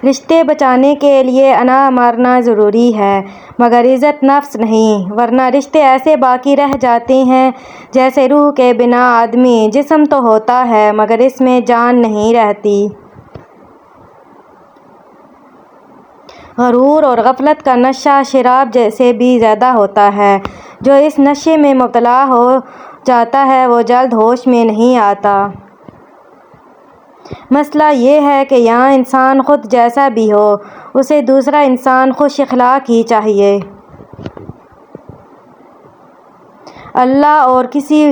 رشتے بچانے کے لیے انا مارنا ضروری ہے مگر عزت نفس نہیں، ورنہ رشتے ایسے باقی رہ جاتے ہیں جیسے روح کے بنا آدمی جسم تو ہوتا ہے مگر اس میں جان نہیں رہتی۔ غرور اور غفلت کا نشہ شراب سے بھی زیادہ ہوتا ہے۔ جو اس نشے میں مبتلا ہو جاتا ہے وہ جلد ہوش میں نہیں آتا۔ مسئلہ یہ ہے کہ یہاں انسان خود جیسا بھی ہو، اسے دوسرا انسان خوش اخلاق ہی چاہیے۔ اللہ اور کسی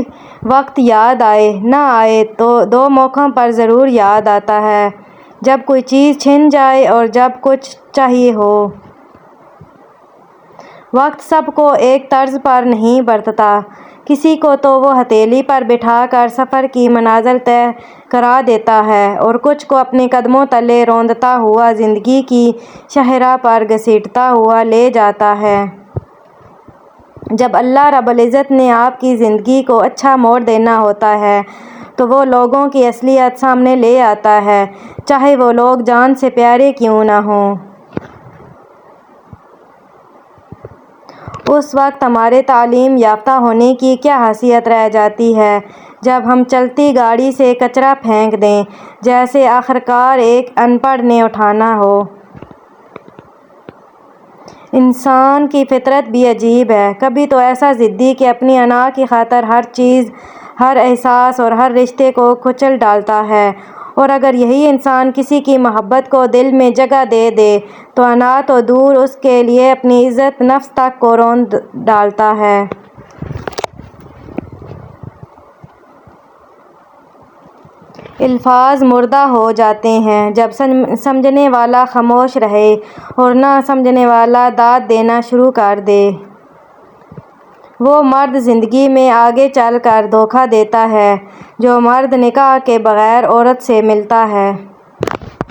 وقت یاد آئے نہ آئے تو دو موقعوں پر ضرور یاد آتا ہے، جب کوئی چیز چھن جائے اور جب کچھ چاہیے ہو۔ وقت سب کو ایک طرز پر نہیں برتتا، کسی کو تو وہ ہتھیلی پر بٹھا کر سفر کی منازل طے کرا دیتا ہے اور کچھ کو اپنے قدموں تلے روندتا ہوا زندگی کی شاہراہ پر گھسیٹتا ہوا لے جاتا ہے۔ جب اللہ رب العزت نے آپ کی زندگی کو اچھا موڑ دینا ہوتا ہے تو وہ لوگوں کی اصلیت سامنے لے آتا ہے، چاہے وہ لوگ جان سے پیارے کیوں نہ ہوں۔ اس وقت ہمارے تعلیم یافتہ ہونے کی کیا حیثیت رہ جاتی ہے جب ہم چلتی گاڑی سے کچرا پھینک دیں جسے آخرکار ایک ان پڑھ نے اٹھانا ہو۔ انسان کی فطرت بھی عجیب ہے، کبھی تو ایسا ضدی کہ اپنی انا کی خاطر ہر چیز، ہر احساس اور ہر رشتے کو کچل ڈالتا ہے، اور اگر یہی انسان کسی کی محبت کو دل میں جگہ دے دے تو انا تو دور اس کے لیے اپنی عزت نفس تک کو روند ڈالتا ہے۔ الفاظ مردہ ہو جاتے ہیں جب سمجھنے والا خاموش رہے اور نہ سمجھنے والا داد دینا شروع کر دے۔ وہ مرد زندگی میں آگے چل کر دھوکہ دیتا ہے جو مرد نکاح کے بغیر عورت سے ملتا ہے۔